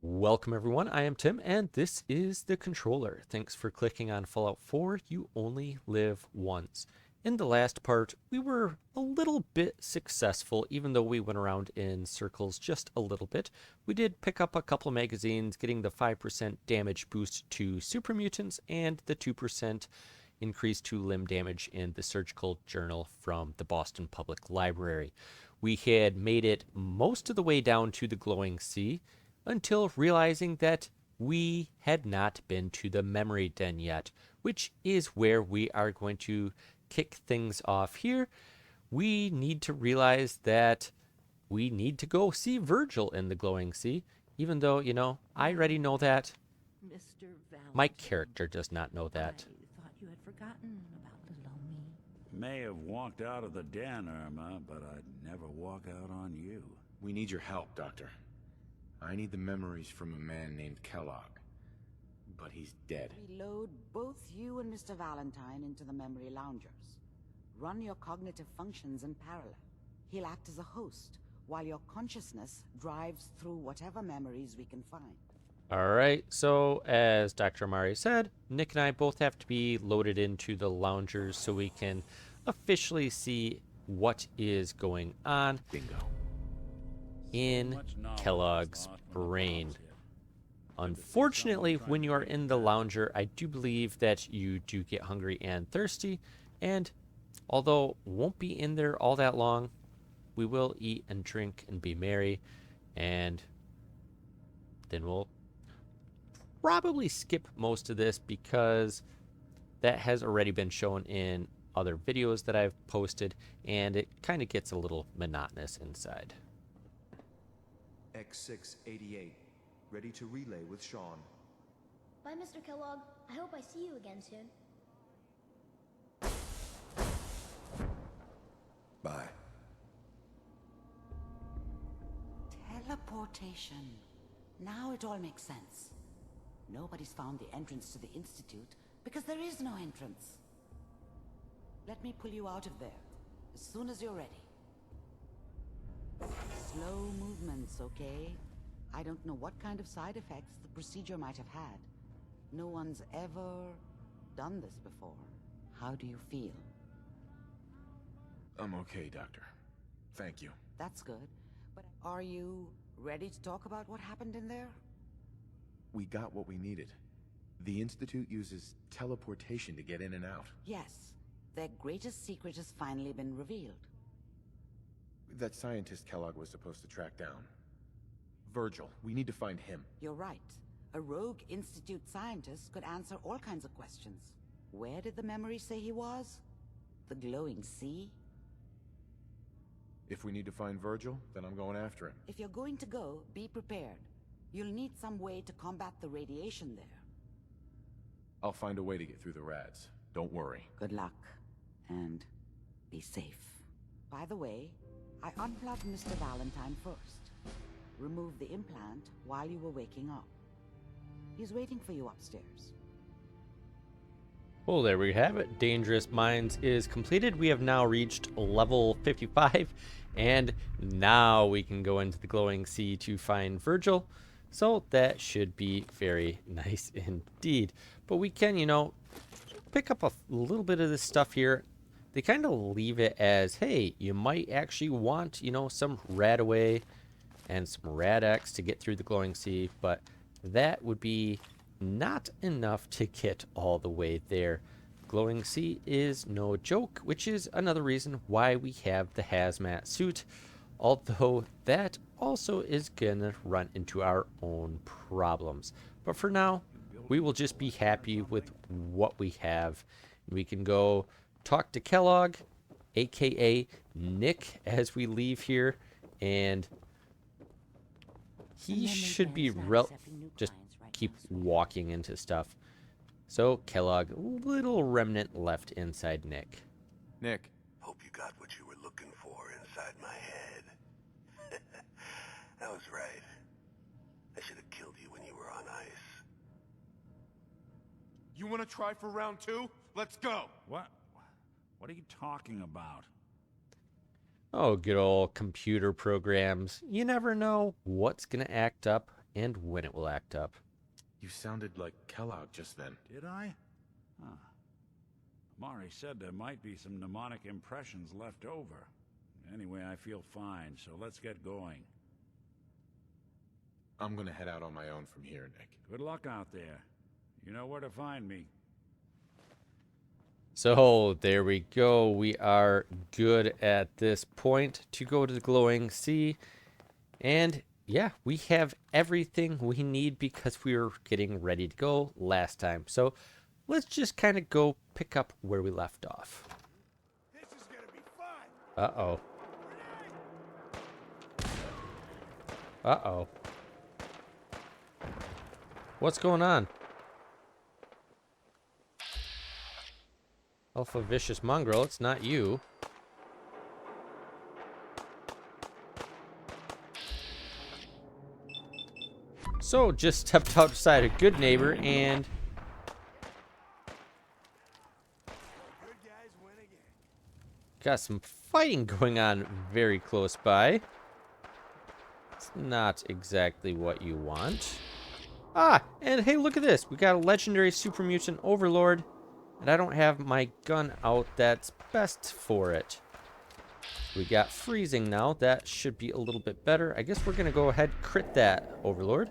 Welcome everyone, I am Tim and this is the controller. Thanks for clicking on Fallout 4, You Only Live Once. In the last part, we were a little bit successful, even though we went around in circles just a little bit. We did pick up a couple magazines, getting the 5% damage boost to super mutants and the 2% increase to limb damage in the surgical journal from the Boston Public Library. We had made it most of the way down to the glowing sea, until realizing that we had not been to the memory den yet, which is where we are going to kick things off here. We need to realize that we need to go see Virgil in the glowing sea, even though, I already know that. Mr. Valentine, My character does not know that. I thought you had forgotten about little old me. May have walked out of the den, Irma, but I'd never walk out on you. We need your help, Doctor. I need the memories from a man named Kellogg. But he's dead. Reload both you and Mr. Valentine into the memory loungers. Run your cognitive functions in parallel. He'll act as a host, while your consciousness drives through whatever memories we can find. Alright, so as Dr. Amari said, Nick and I both have to be loaded into the loungers so we can officially see what is going on Bingo. in Kellogg's brain. Unfortunately, when you are in the lounger, I do believe that you do get hungry and thirsty, and although won't be in there all that long, we will eat and drink and be merry, and then we'll probably skip most of this because that has already been shown in other videos that I've posted, and it kind of gets a little monotonous inside. X688, ready to relay with Sean. Bye, Mr. Kellogg. I hope I see you again soon. Bye. Teleportation. Now it all makes sense. Nobody's found the entrance to the Institute because there is no entrance. Let me pull you out of there as soon as you're ready. Slow movements, okay? I don't know what kind of side effects the procedure might have had. No one's ever done this before. How do you feel? I'm okay, Doctor. Thank you. That's good. But are you ready to talk about what happened in there? We got what we needed. The Institute uses teleportation to get in and out. Yes. Their greatest secret has finally been revealed. That scientist Kellogg was supposed to track down. Virgil, we need to find him. You're right. A rogue Institute scientist could answer all kinds of questions. Where did the memory say he was? The glowing sea? If we need to find Virgil, then I'm going after him. If you're going to go, be prepared. You'll need some way to combat the radiation there. I'll find a way to get through the rads. Don't worry. Good luck. And be safe. By the way, I unplugged Mr. Valentine first. Removed the implant while you were waking up. He's waiting for you upstairs. Well, there we have it. Dangerous Minds is completed. We have now reached level 55, and now we can go into the glowing sea to find Virgil. So that should be very nice indeed. But we can, pick up a little bit of this stuff here. They kind of leave it as, hey, you might actually want, some Radaway and some Rad-X to get through the glowing sea, but that would be not enough to get all the way there. Glowing sea is no joke, which is another reason why we have the hazmat suit, although that also is gonna run into our own problems. But for now, we will just be happy with what we have. We can go talk to Kellogg, aka Nick, as we leave here, and he should be just keep walking into stuff. So Kellogg, little remnant left inside Nick. Nick. Hope you got what you were looking for inside my head. I was right. I should have killed you when you were on ice. You want to try for round 2? Let's go! What? What are you talking about? Oh, good old computer programs. You never know what's going to act up and when it will act up. You sounded like Kellogg just then. Did I? Huh. Mari said there might be some mnemonic impressions left over. Anyway, I feel fine, so let's get going. I'm gonna head out on my own from here, Nick. Good luck out there. You know where to find me. So there we go. We are good at this point to go to the glowing sea. And yeah, we have everything we need because we were getting ready to go last time. So let's just kind of go pick up where we left off. This is gonna be fun. Uh-oh. Uh-oh. What's going on? Alpha Vicious Mongrel, it's not you. So, just stepped outside a good neighbor and... Good guys win again. got some fighting going on very close by. It's not exactly what you want. Ah, and hey, look at this. We got a legendary super mutant overlord. And I don't have my gun out that's best for it. We got freezing now. That should be a little bit better. I guess we're going to go ahead and crit that overlord.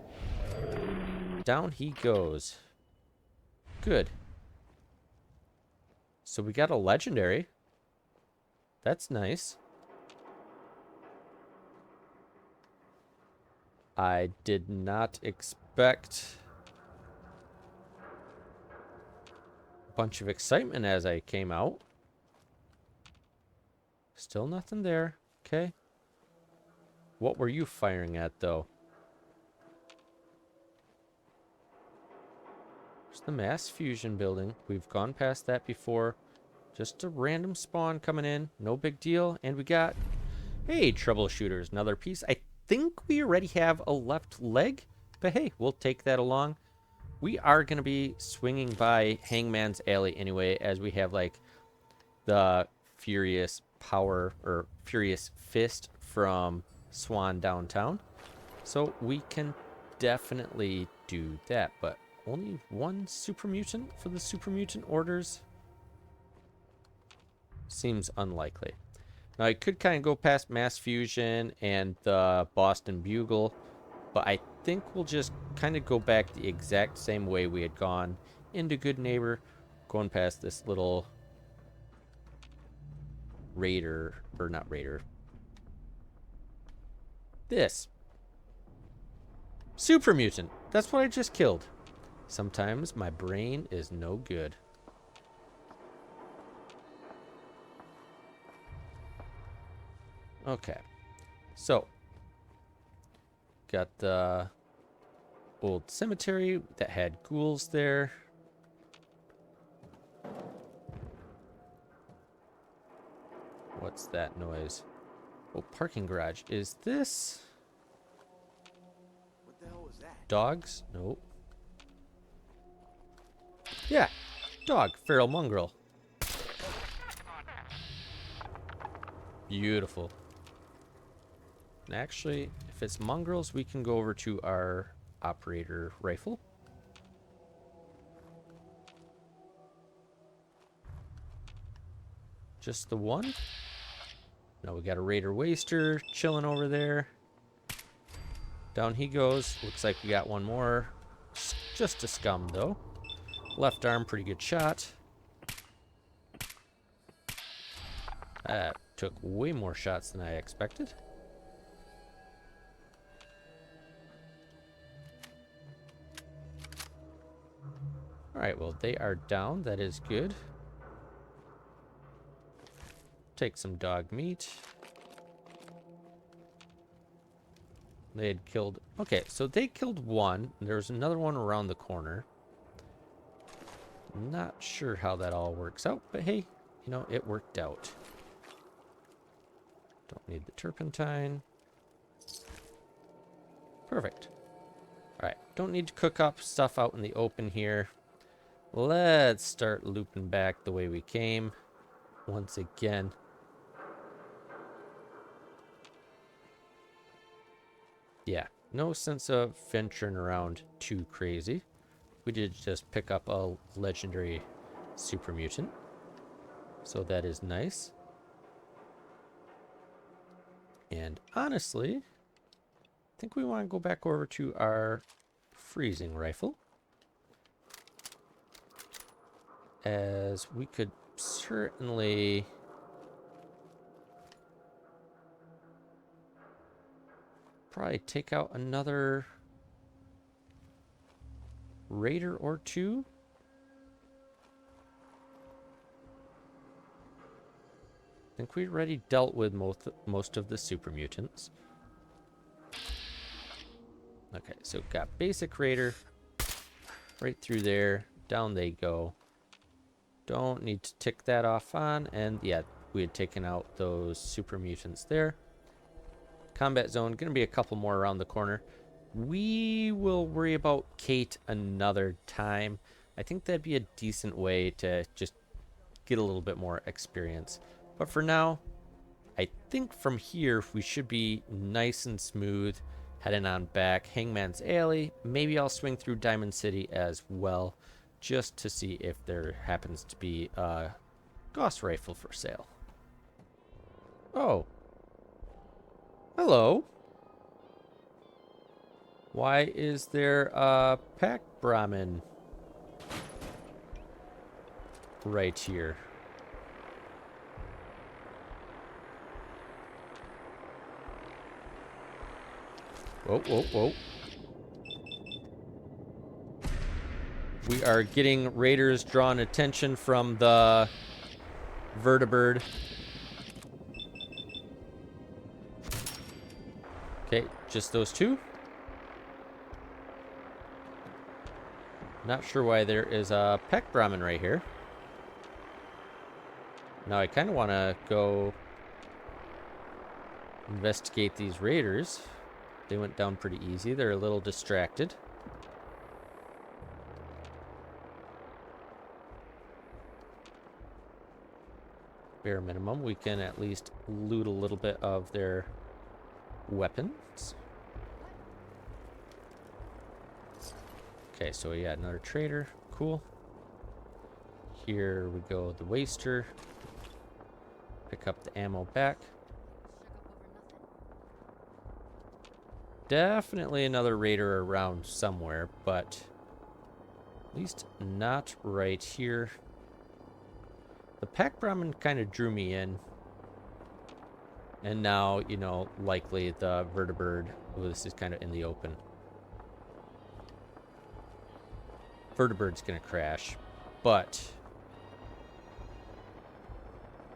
Down he goes. Good. So we got a legendary. That's nice. I did not expect a bunch of excitement as I came out. Still nothing there. Okay. What were you firing at, though? There's the mass fusion building. We've gone past that before. Just a random spawn coming in. No big deal. And we got... hey, troubleshooters. Another piece. I think we already have a left leg. But hey, we'll take that along. We are going to be swinging by Hangman's Alley anyway, as we have, like, the Furious Power, or Furious Fist from Swan Downtown. So we can definitely do that, but only one super mutant for the super mutant orders? Seems unlikely. Now, I could kind of go past Mass Fusion and the Boston Bugle, but I think we'll just kind of go back the exact same way we had gone into Good Neighbor, going past this little raider, or not raider. This. Super mutant. That's what I just killed. Sometimes my brain is no good. Okay. So, got the old cemetery that had ghouls there. What's that noise? Oh, parking garage. Is this... What the hell was that? dogs? Nope. Yeah, dog. Feral mongrel. Beautiful. And actually, if it's mongrels, we can go over to our operator rifle. Just the one? No, we got a raider waster chilling over there. Down he goes. Looks like we got one more. Just a scum, though. Left arm, pretty good shot. That took way more shots than I expected. Alright, well, they are down. That is good. Take some dog meat. They had killed... okay, so they killed one. There's another one around the corner. Not sure how that all works out, but hey, you know, it worked out. Don't need the turpentine. Perfect. Alright, don't need to cook up stuff out in the open here. Let's start looping back the way we came. Once again. Yeah, No sense of venturing around too crazy. We did just pick up a legendary super mutant. So that is nice. And honestly, I think we want to go back over to our freezing rifle, as we could certainly probably take out another raider or two. I think we already dealt with most of the super mutants. Okay, so got basic raider right through there. Down they go. Don't need to tick that off on. And yeah, we had taken out those super mutants there. Combat zone, gonna be a couple more around the corner. We will worry about Kate another time. I think that'd be a decent way to just get a little bit more experience. But for now, I think from here we should be nice and smooth heading on back. Hangman's Alley. Maybe I'll swing through Diamond City as well, just to see if there happens to be a Gauss rifle for sale. Oh. Hello. Why is there a pack Brahmin right here? Whoa, whoa, whoa. We are getting raiders drawing attention from the vertibird. Okay, just those two. Not sure why there is a Peck Brahmin right here. Now I kind of want to go investigate these raiders. They went down pretty easy. They're a little distracted. Bare minimum, we can at least loot a little bit of their weapons. Okay, so yeah, another trader. Cool. Here we go, the waster. Pick up the ammo back. Definitely another raider around somewhere, but at least not right here. The Pack Brahmin kind of drew me in. And now, you know, likely the vertibird. Oh, this is kind of in the open. Vertibird's going to crash, but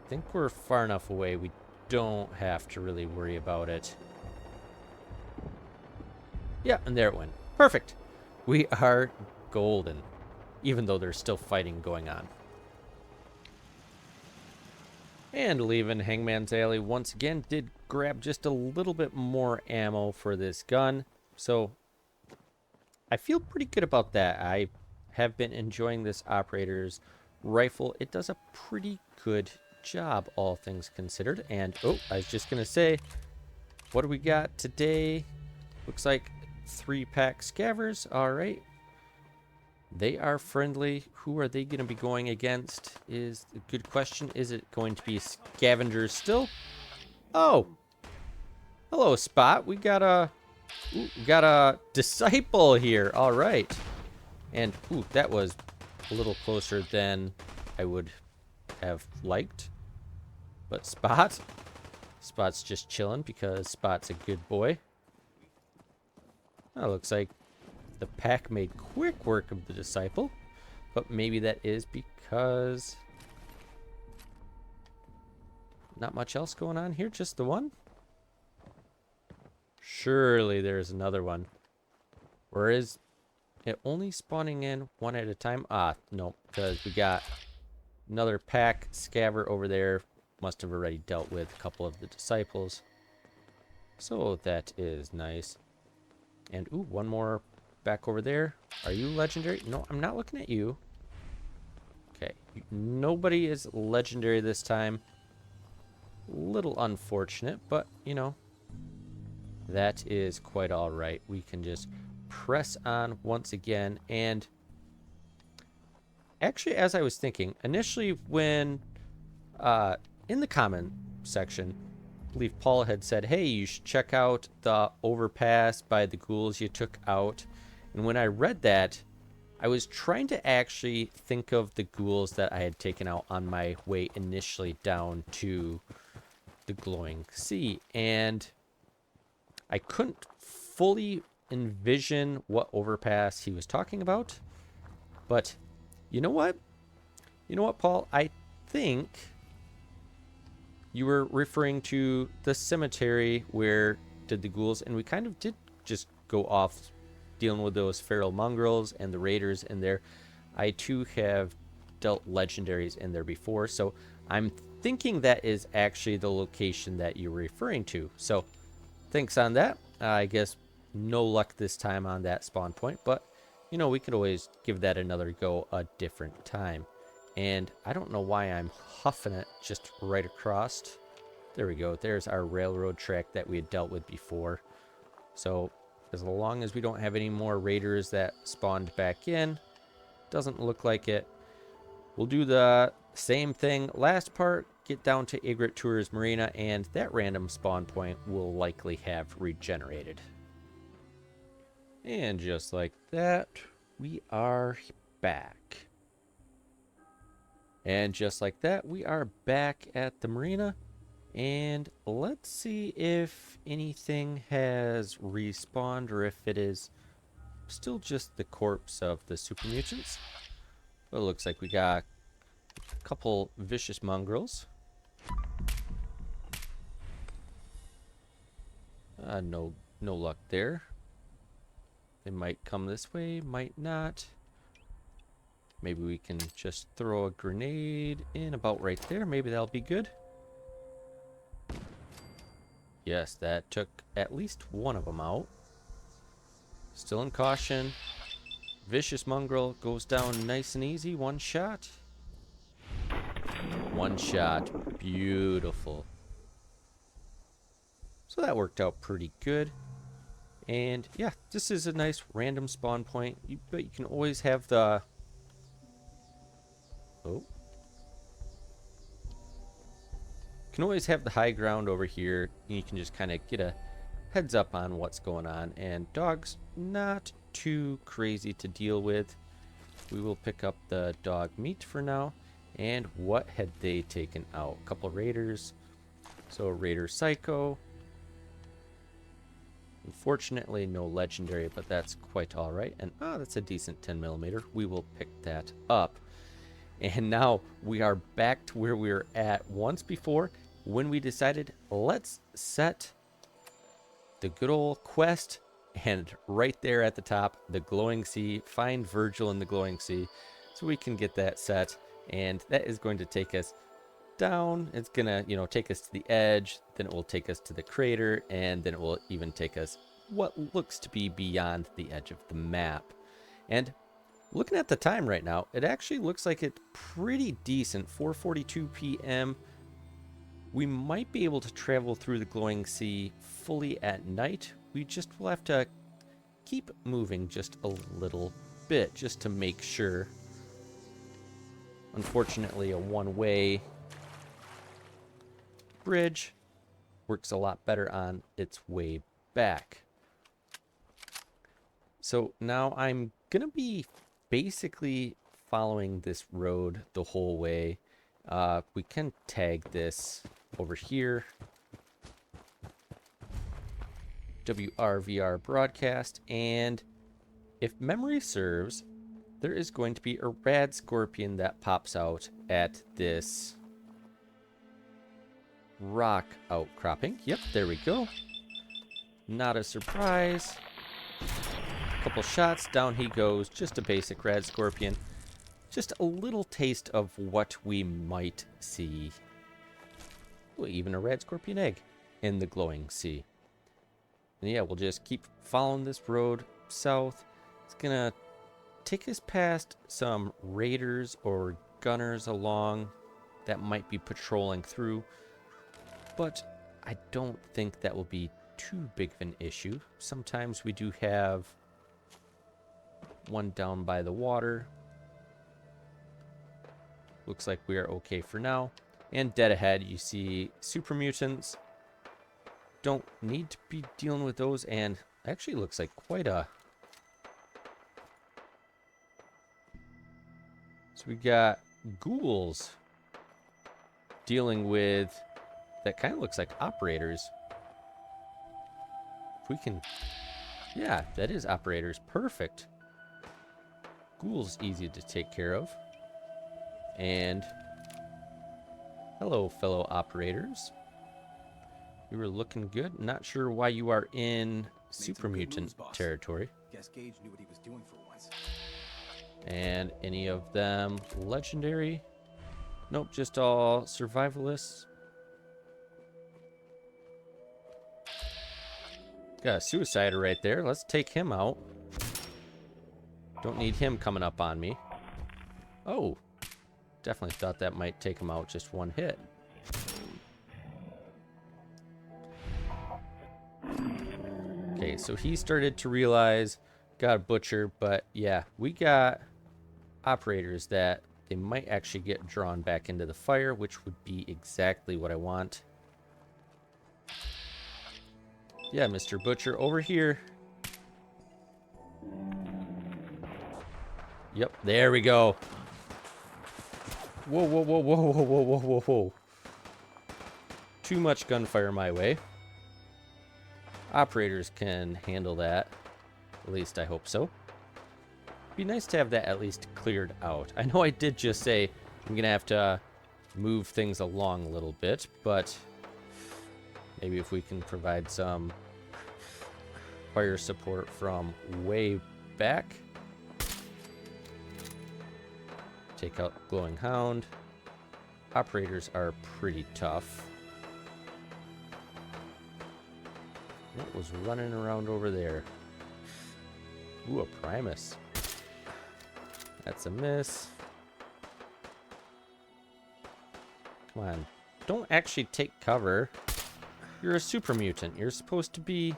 I think we're far enough away. We don't have to really worry about it. Yeah, and there it went. Perfect. We are golden, even though there's still fighting going on. And leaving Hangman's Alley once again, did grab just a little bit more ammo for this gun. So I feel pretty good about that. I have been enjoying this operator's rifle. It does a pretty good job, all things considered. And, oh, I was just going to say, what do we got today? Looks like 3-pack scavers. All right. They are friendly. Who are they going to be going against is a good question. Is it going to be scavengers still? Oh. Hello, Spot. We got a disciple here. All right. And, ooh, that was a little closer than I would have liked. But Spot's just chilling because Spot's a good boy. Oh, looks like the pack made quick work of the disciple. But maybe that is because not much else going on here, just the one? Surely there's another one. Or is it only spawning in one at a time? Ah, no, because we got another pack scaver over there. Must have already dealt with a couple of the disciples. So that is nice. And, ooh, one more back over there. Are you legendary? No, I'm not looking at you. Okay, nobody is legendary this time. Little unfortunate, but, you know, That is quite all right. We can just press on once again. And actually, as I was thinking, initially when in the comment section, I believe Paul had said, hey, you should check out the overpass by the ghouls you took out. And when I read that, I was trying to actually think of the ghouls that I had taken out on my way initially down to the glowing sea. And I couldn't fully envision what overpass he was talking about. But you know what? You know what, Paul? I think you were referring to the cemetery where did the ghouls, and we kind of did just go off dealing with those feral mongrels and the raiders in there. I too have dealt legendaries in there before, so I'm thinking that is actually the location that you're referring to. So thanks on that. I guess no luck this time on that spawn point, but you know, we could always give that another go a different time. And I don't know why I'm huffing it just right across. There we go. There's our railroad track that we had dealt with before. So as long as we don't have any more raiders that spawned back in, doesn't look like it. We'll do the same thing last part, get down to Egret Tours Marina, and that random spawn point will likely have regenerated. And just like that, we are back. And just like that, we are back at the marina. And let's see if anything has respawned or if it is still just the corpse of the super mutants. Well, it looks like we got a couple vicious mongrels. No luck there. They might come this way, might not. Maybe we can just throw a grenade in about right there. Maybe that'll be good. Yes, that took at least one of them out. Still in caution. Vicious mongrel goes down nice and easy. One shot. One shot. Beautiful. So that worked out pretty good. And yeah, this is a nice random spawn point. But you can always have the... Oh. You can always have the high ground over here. And you can just kind of get a heads up on what's going on. And dogs, not too crazy to deal with. We will pick up the dog meat for now. And what had they taken out? A couple raiders. So Raider Psycho. Unfortunately, no legendary, but that's quite all right. And that's a decent 10mm. We will pick that up. And now we are back to where we were at once before when we decided let's set the good old quest. And right there at the top, the glowing sea. Find Virgil in the glowing sea. So we can get that set. And that is going to take us down. It's gonna, take us to the edge. Then it will take us to the crater. And then it will even take us what looks to be beyond the edge of the map. And looking at the time right now, it actually looks like it's pretty decent. 4:42 p.m. We might be able to travel through the glowing sea fully at night. We just will have to keep moving just a little bit just to make sure. Unfortunately, a one-way bridge works a lot better on its way back. So now I'm gonna be basically following this road the whole way. We can tag this over here. WRVR broadcast, and if memory serves, there is going to be a rad scorpion that pops out at this rock outcropping. Yep, there we go. Not a surprise. A couple shots, down he goes. Just a basic rad scorpion. Just a little taste of what we might see. Ooh, even a rad scorpion egg in the glowing sea. And yeah, we'll just keep following this road south. It's gonna take us past some raiders or gunners along that might be patrolling through, but I don't think that will be too big of an issue. Sometimes we do have one down by the water. Looks like we are okay for now. And dead ahead, you see super mutants. Don't need to be dealing with those, and actually looks like quite a... So we got ghouls dealing with... That kind of looks like operators. If we can... Yeah, that is operators. Perfect. Ghouls easy to take care of. And... Hello, fellow operators. You were looking good. Not sure why you are in super mutant territory. Guess Gage knew what he was doing for once. And any of them legendary? Nope, just all survivalists. Got a suicider right there. Let's take him out. Don't need him coming up on me. Oh, definitely thought that might take him out just one hit. Okay, so he started to realize, got a butcher, but yeah, we got operators that they might actually get drawn back into the fire, which would be exactly what I want. Yeah, Mr. Butcher, over here. Yep, there we go. Whoa, whoa, whoa, whoa, whoa, whoa, whoa, whoa, whoa. Too much gunfire my way. Operators can handle that. At least I hope so. Be nice to have that at least cleared out. I know I did just say I'm going to have to move things along a little bit, but maybe if we can provide some fire support from way back. Take out Glowing Hound. Operators are pretty tough. What was running around over there? Ooh, a Primus. That's a miss. Come on. Don't actually take cover. You're a super mutant. You're supposed to be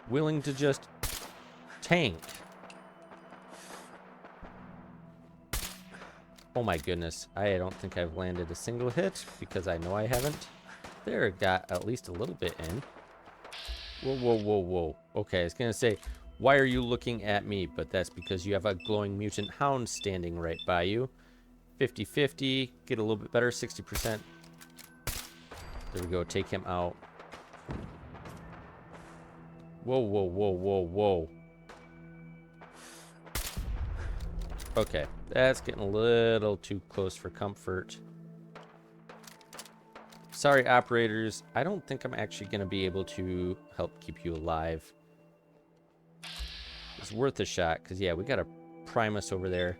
willing to just tank. Oh my goodness. I don't think I've landed a single hit because I know I haven't. There, it got at least a little bit in. Whoa, whoa, whoa, whoa. Okay, I was going to say, why are you looking at me? But that's because you have a glowing mutant hound standing right by you. 50-50. Get a little bit better. 60%. There we go. Take him out. Whoa, whoa, whoa, whoa, whoa. Okay, that's getting a little too close for comfort. Sorry, operators. I don't think I'm actually going to be able to help keep you alive. It's worth a shot, because, yeah, we got a Primus over there.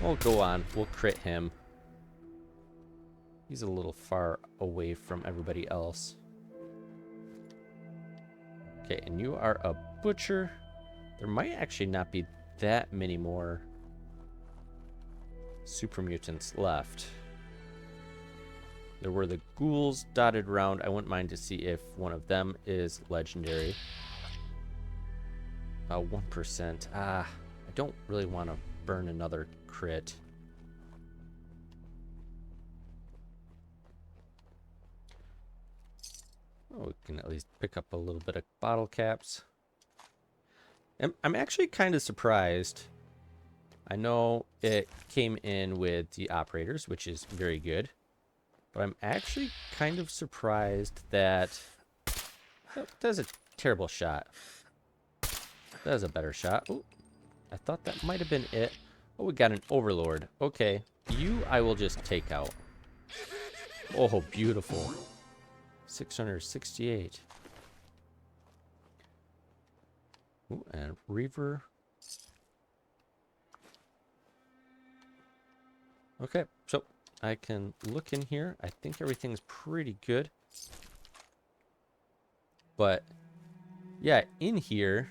We'll go on. We'll crit him. He's a little far away from everybody else. Okay, and you are a butcher. There might actually not be that many more super mutants left. There were the ghouls dotted around. I wouldn't mind to see if one of them is legendary. 1%. I don't really want to burn another crit. Oh, we can at least pick up a little bit of bottle caps. I'm actually kind of surprised. I know it came in with the operators, which is very good. But I'm actually kind of surprised that... Oh, that's a terrible shot. That was a better shot. Oh, I thought that might have been it. Oh, we got an overlord. Okay, you I will just take out. Oh, beautiful. 668. Ooh, and Reaver. Okay, so I can look in here. I think everything's pretty good. But, yeah, in here,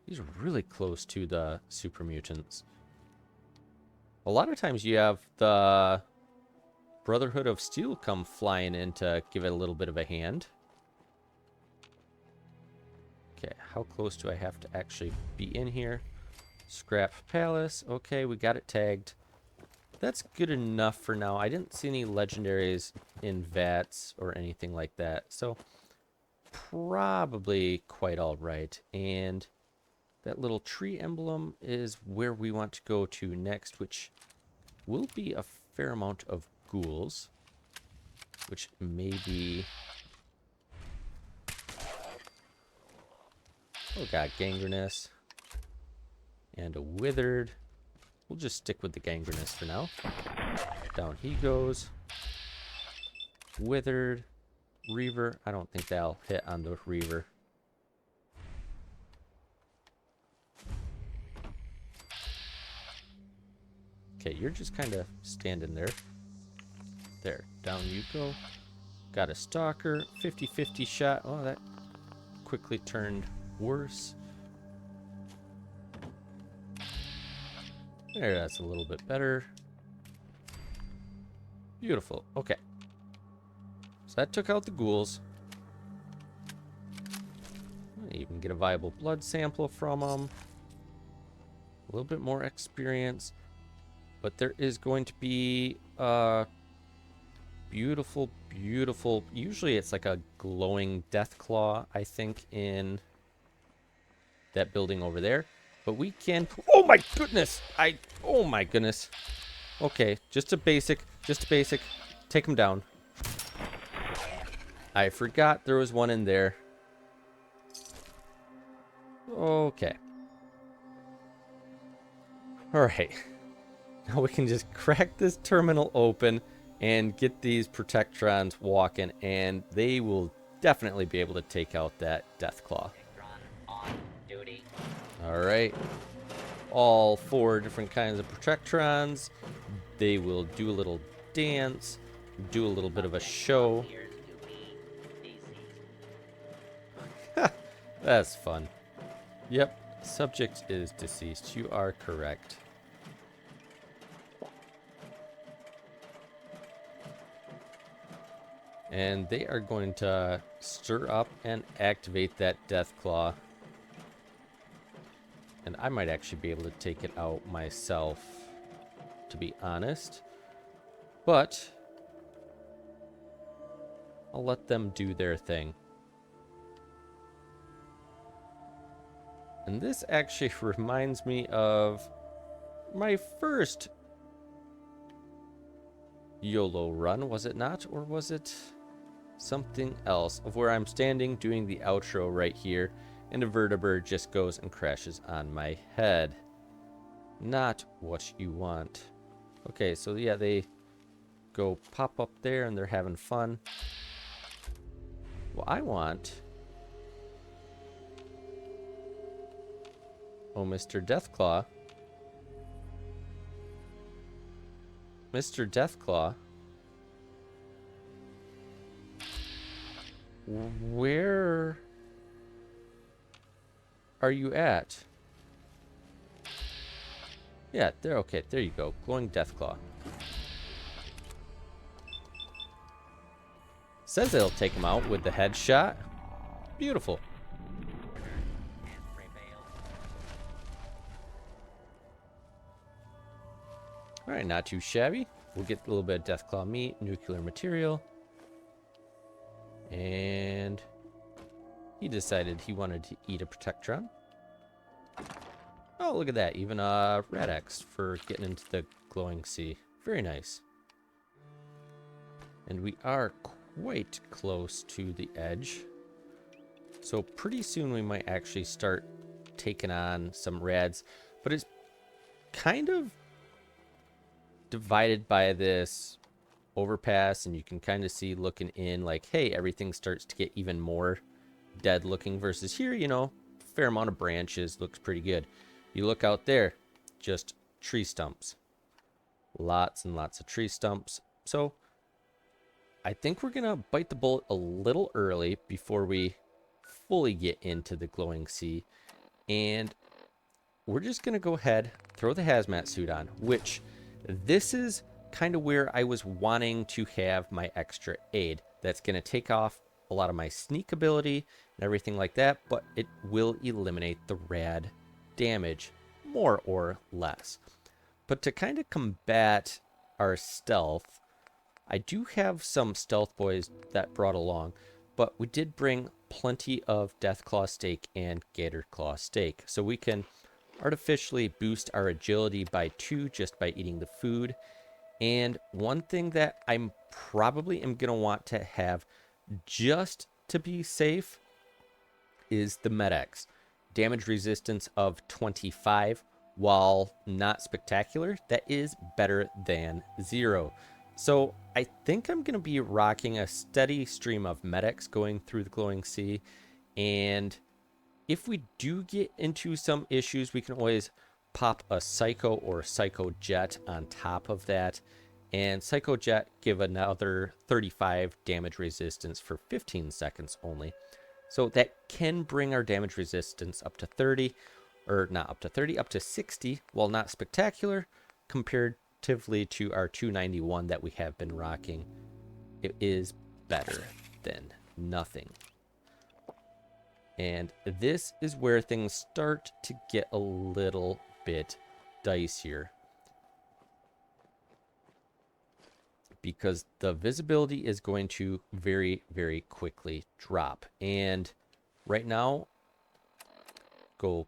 these are really close to the super mutants. A lot of times you have the Brotherhood of Steel come flying in to give it a little bit of a hand. Okay, how close do I have to actually be in here? Scrap Palace. Okay, we got it tagged. That's good enough for now. I didn't see any legendaries in vats or anything like that. So probably quite all right. And that little tree emblem is where we want to go to next, which will be a fair amount of ghouls, which may be... Oh god, gangrenous. And a withered. We'll just stick with the gangrenous for now. Down he goes. Withered. Reaver. I don't think that'll hit on the Reaver. Okay, you're just kind of standing there. There. Down you go. Got a stalker. 50-50 shot. Oh, that quickly turned worse. There, that's a little bit better. Beautiful. Okay. So that took out the ghouls. Even get a viable blood sample from them. A little bit more experience. But there is going to be beautiful, beautiful... Usually it's like a glowing death claw, I think, in that building over there. But we can... Oh my goodness! Oh my goodness. Okay, just a basic. Take him down. I forgot there was one in there. Okay. Alright. Now we can just crack this terminal open and get these Protectrons walking, and they will definitely be able to take out that Deathclaw. Alright. All 4 different kinds of Protectrons. They will do a little dance, do a little bit of a show. That's fun. Yep, subject is deceased. You are correct. And they are going to stir up and activate that Deathclaw. And I might actually be able to take it out myself, to be honest. But I'll let them do their thing. And this actually reminds me of my first YOLO run, was it not? Or was it something else? Of where I'm standing doing the outro right here, and a vertebra just goes and crashes on my head. Not what you want. Okay, so yeah, they go pop up there and they're having fun. Well, I want... Oh, Mr. Deathclaw. Mr. Deathclaw. Where are you at? Yeah, there. Okay, there you go. Glowing Deathclaw. Says it'll take him out with the headshot. Beautiful. Alright, not too shabby. We'll get a little bit of Deathclaw meat, nuclear material. And he decided he wanted to eat a Protectron. Oh, look at that. Even a Rad-X for getting into the glowing sea. Very nice. And we are quite close to the edge. So pretty soon we might actually start taking on some Rads. But it's kind of divided by this overpass, and you can kind of see looking in like, hey, everything starts to get even more dead looking versus here, you know, fair amount of branches, looks pretty good. You look out there, just tree stumps. Lots and lots of tree stumps. So I think we're gonna bite the bullet a little early before we fully get into the glowing sea, and we're just gonna go ahead, throw the hazmat suit on, which this is kind of where I was wanting to have my extra aid. That's going to take off a lot of my sneak ability. and everything like that, but it will eliminate the rad damage, more or less. But to kind of combat our stealth, I do have some stealth boys that brought along, but we did bring plenty of Deathclaw steak and Gatorclaw steak, so we can artificially boost our agility by 2 just by eating the food. And one thing that I'm probably am going to want to have just to be safe is the Med-X. Damage resistance of 25, while not spectacular, that is better than 0. So I think I'm going to be rocking a steady stream of Med-X going through the Glowing Sea. And if we do get into some issues, we can always pop a Psycho or Psycho Jet on top of that. And Psycho Jet give another 35 damage resistance for 15 seconds only. So that can bring our damage resistance up to 30, or not up to 30, up to 60, while not spectacular, comparatively to our 291 that we have been rocking. It is better than nothing. And this is where things start to get a little bit dicier, because the visibility is going to very, very quickly drop. And right now, go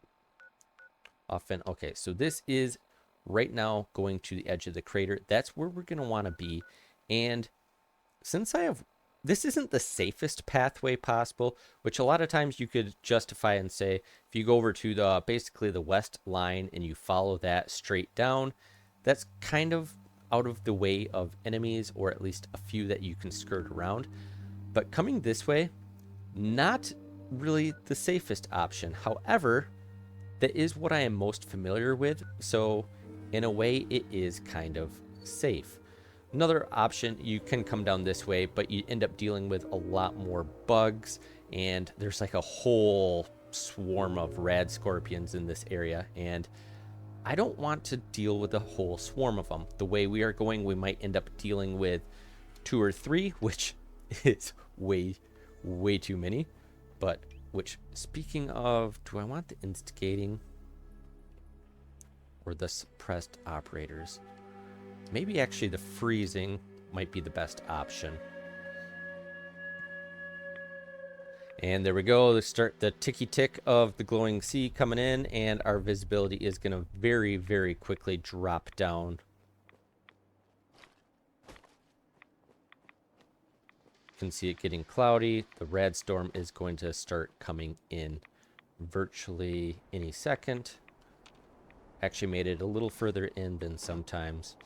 often. Okay, so this is right now going to the edge of the crater. That's where we're going to want to be. And since this isn't the safest pathway possible, which a lot of times you could justify and say, if you go over to basically the west line and you follow that straight down, that's kind of out of the way of enemies, or at least a few that you can skirt around. But coming this way, not really the safest option. However, that is what I am most familiar with, so in a way it is kind of safe. Another option, you can come down this way, but you end up dealing with a lot more bugs, and there's like a whole swarm of rad scorpions in this area, and I don't want to deal with a whole swarm of them. The way we are going, we might end up dealing with 2 or 3, which is way too many. But, which, speaking of, do I want the instigating or the suppressed operators? Maybe actually the freezing might be the best option. And there we go. Let's start the ticky tick of the Glowing Sea coming in, and our visibility is going to very, very quickly drop down. You can see it getting cloudy. The rad storm is going to start coming in virtually any second. Actually made it a little further in than sometimes.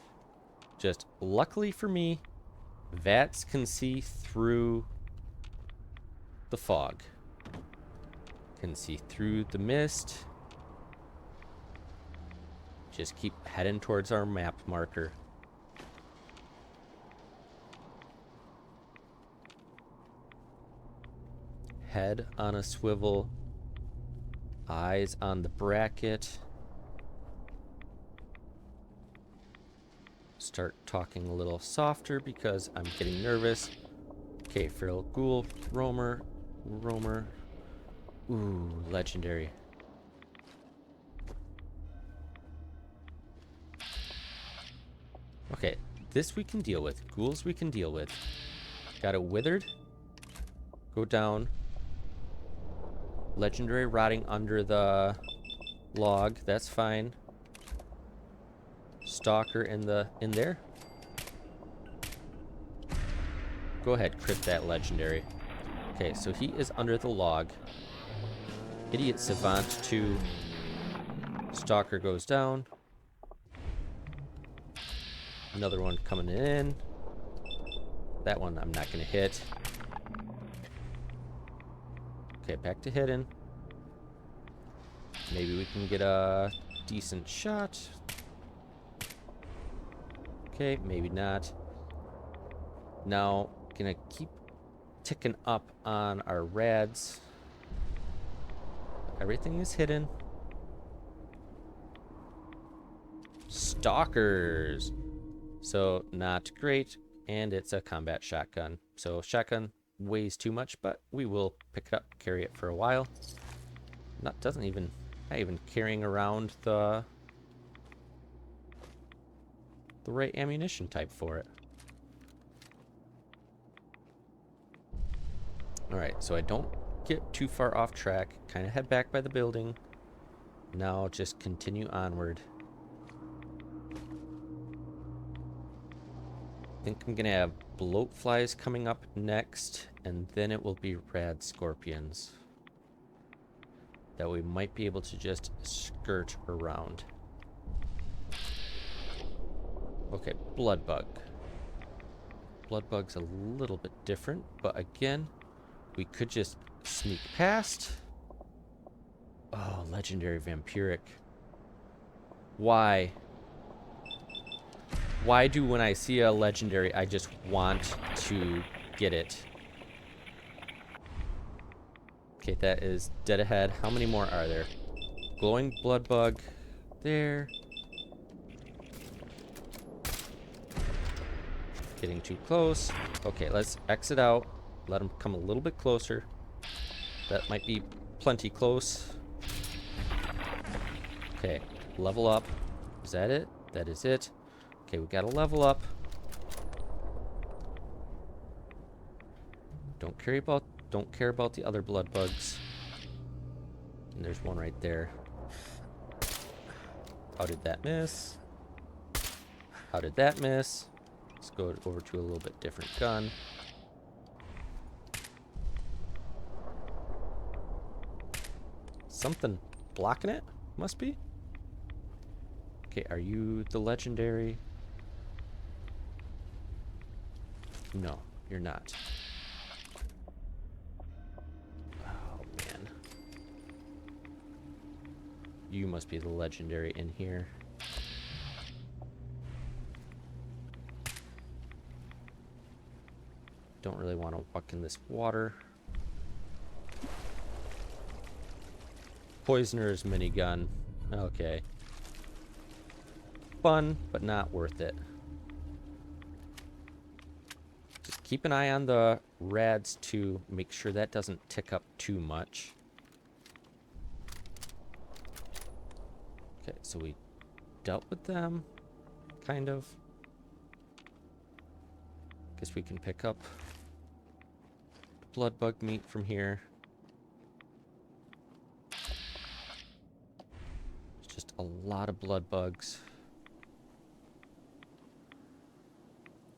Just luckily for me, VATS can see through the fog. Can see through the mist. Just keep heading towards our map marker. Head on a swivel. Eyes on the bracket. Start talking a little softer because I'm getting nervous. Okay, Feral Ghoul, Roamer. Ooh, legendary. Okay, this we can deal with. Ghouls we can deal with. Got a withered. Go down. Legendary rotting under the log. That's fine. Stalker in there. Go ahead, crit that legendary. Okay, so he is under the log. Idiot Savant 2. Stalker goes down. Another one coming in. That one I'm not going to hit. Okay, back to hitting. Maybe we can get a decent shot. Okay, maybe not. Now, gonna keep ticking up on our rads. Everything is hidden. Stalkers. So, not great. And it's a combat shotgun. So, shotgun weighs too much, but we will pick it up, carry it for a while. Not even carrying around the right ammunition type for it. Alright, so I don't get too far off track. Kind of head back by the building. Now just continue onward. I think I'm gonna have bloatflies coming up next, and then it will be rad scorpions that we might be able to just skirt around. Okay, bloodbug. Bloodbug's a little bit different, but again, we could just sneak past. Oh, legendary vampiric. Why? Why do when I see a legendary, I just want to get it? Okay, that is dead ahead. How many more are there? Glowing bloodbug there. Getting too close. Okay, let's exit out. Let them come a little bit closer. That might be plenty close. Okay, level up. Is that it? That is it. Okay, we gotta level up. Don't care about the other blood bugs. And there's one right there. How did that miss? How did that miss? Let's go over to a little bit different gun. Something blocking it? Must be. Okay, are you the legendary? No, you're not. Oh, man. You must be the legendary in here. Don't really want to walk in this water. Poisoner's minigun. Okay. Fun, but not worth it. Just keep an eye on the rads to make sure that doesn't tick up too much. Okay, so we dealt with them, kind of. Guess we can pick up blood bug meat from here. It's just a lot of blood bugs.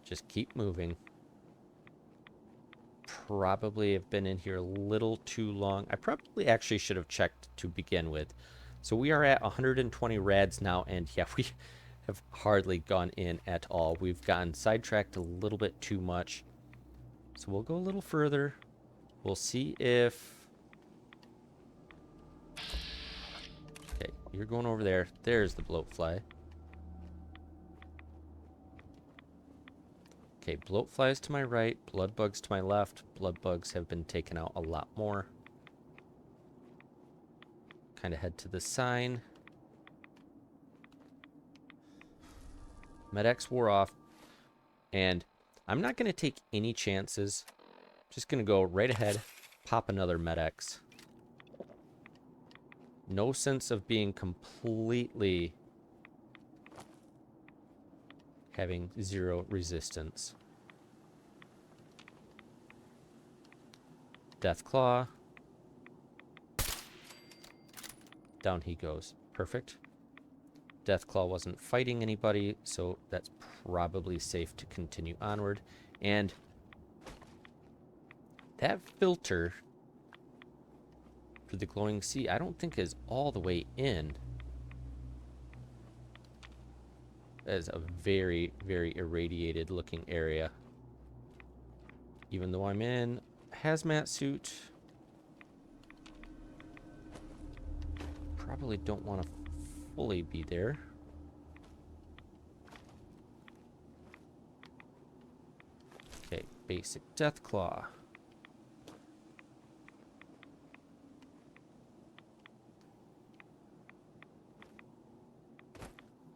Just keep moving. Probably have been in here a little too long. I probably actually should have checked to begin with. So we are at 120 rads now, and yeah, we have hardly gone in at all. We've gotten sidetracked a little bit too much. So we'll go a little further. We'll see if... Okay, you're going over there. There's the bloatfly. Okay, bloatflies to my right, blood bugs to my left. Blood bugs have been taken out a lot more. Kind of head to the sign. Med-X wore off, and I'm not going to take any chances. Just going to go right ahead, pop another Med-X. No sense of being completely having zero resistance. Deathclaw. Down he goes. Perfect. Deathclaw wasn't fighting anybody, so that's probably safe to continue onward. And that filter for the glowing sea, I don't think is all the way in. That is a very, very irradiated looking area. Even though I'm in hazmat suit, probably don't want to fully be there. Okay, basic Deathclaw.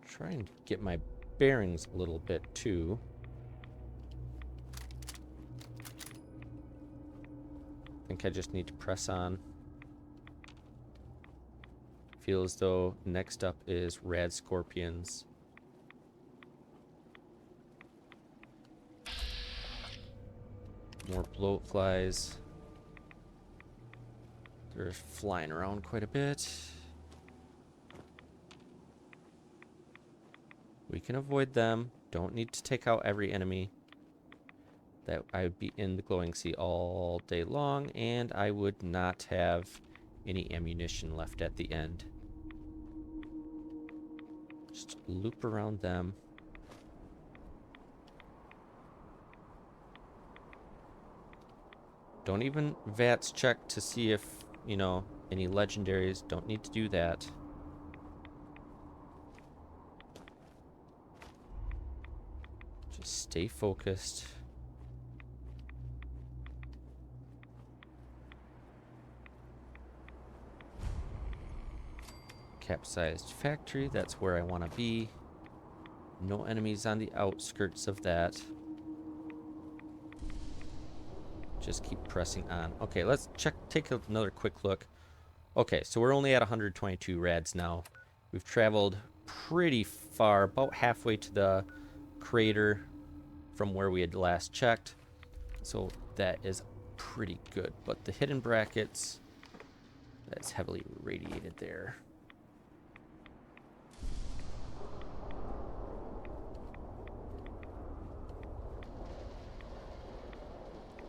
Try and get my bearings a little bit too. think I just need to press on. Feel as though next up is rad scorpions. More bloat flies. They're flying around quite a bit. We can avoid them. Don't need to take out every enemy. That I would be in the glowing sea all day long, and I would not have any ammunition left at the end. Just loop around them. Don't even VATS check to see if, you know, any legendaries. Don't need to do that. Just stay focused. Capsized factory, that's where I want to be. No enemies on the outskirts of that. Just keep pressing on. Okay, let's take another quick look. Okay, so we're only at 122 rads now. We've traveled pretty far, about halfway to the crater from where we had last checked. So that is pretty good. But the hidden brackets, that's heavily radiated there.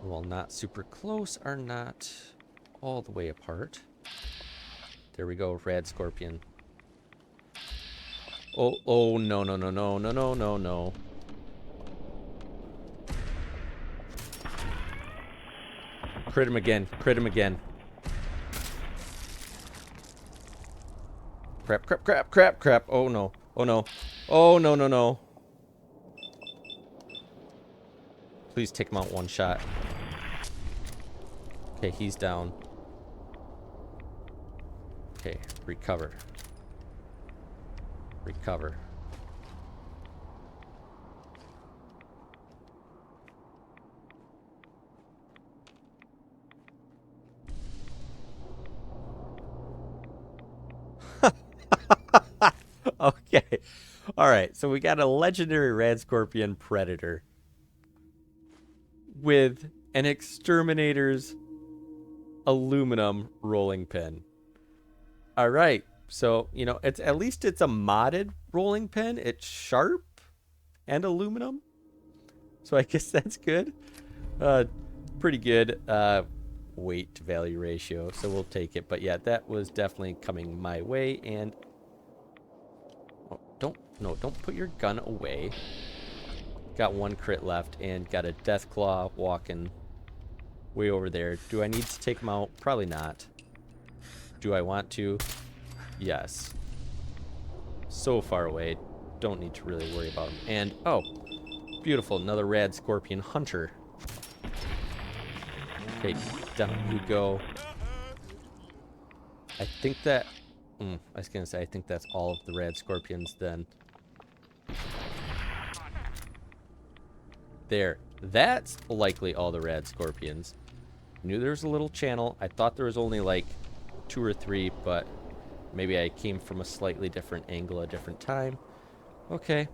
While not super close, are not all the way apart. There we go, rad scorpion. Oh, no, no, no, no, no, no, no, no. Crit him again, crit him again. Crap, crap, crap, crap, crap. Oh, no, oh, no. Oh, no, no, no. Please take him out one shot. Okay, he's down. Okay, recover. Recover. Okay. All right, so we got a legendary rad scorpion predator with an exterminator's aluminum rolling pin. All right, so you know it's at least it's a modded rolling pin. It's sharp and aluminum, so I guess that's good. Pretty good weight to value ratio, so we'll take it. But yeah, that was definitely coming my way. And oh, don't put your gun away. Got one crit left and got a death claw walking way over there. Do I need to take him out? Probably not. Do I want to? Yes. So far away. Don't need to really worry about him. And, oh, beautiful. Another rad scorpion hunter. Okay, down you go. I think that... I was going to say, I think that's all of the rad scorpions then. There. That's likely all the rad scorpions. Knew there was a little channel. I thought there was only like 2 or 3, but maybe I came from a slightly different angle, a different time. Okay.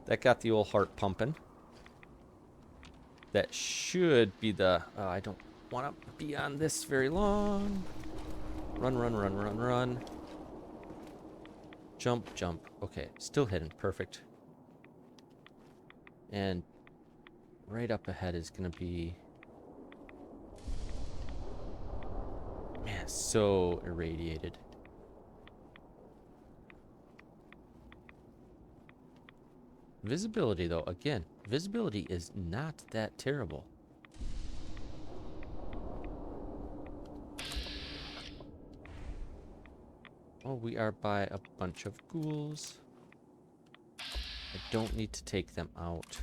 That got the old heart pumping. That should be the... I don't want to be on this very long. Run, run, run, run, run. Jump, jump. Okay, still hidden. Perfect. And right up ahead is going to be... Man, so irradiated. Visibility, though, again, visibility is not that terrible. Oh, we are by a bunch of ghouls. I don't need to take them out.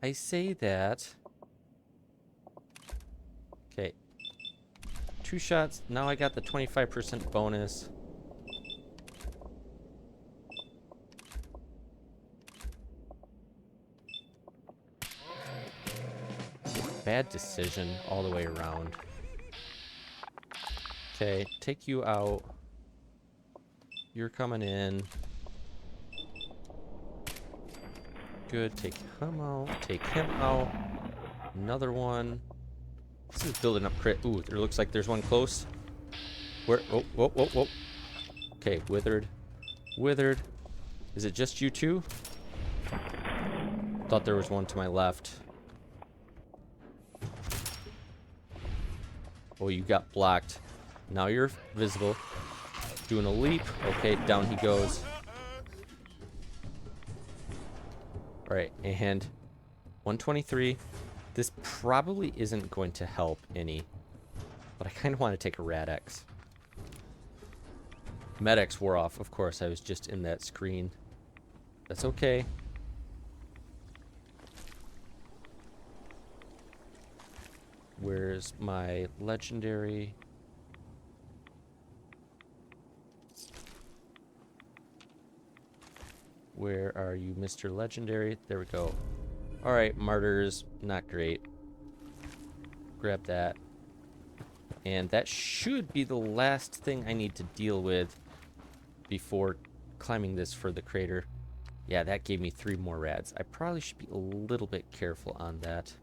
I say that. Okay. 2 shots. Now I got the 25% bonus. Bad decision all the way around. Okay, take you out. You're coming in. Good, take him out. Take him out. Another one. This is building up crit. Ooh, there looks like there's one close. Where? Oh, whoa, whoa, whoa. Okay, withered. Withered. Is it just you two? Thought there was one to my left. Oh, you got blocked. Now you're visible. Doing a leap. Okay, down he goes. Alright, and 123. This probably isn't going to help any. But I kind of want to take a Rad-X. Med-X wore off. Of course, I was just in that screen. That's okay. Where's my legendary? Where are you, Mr. Legendary? There we go. Alright, martyrs. Not great. Grab that. And that should be the last thing I need to deal with before climbing this for the crater. Yeah, that gave me 3 more rads. I probably should be a little bit careful on that.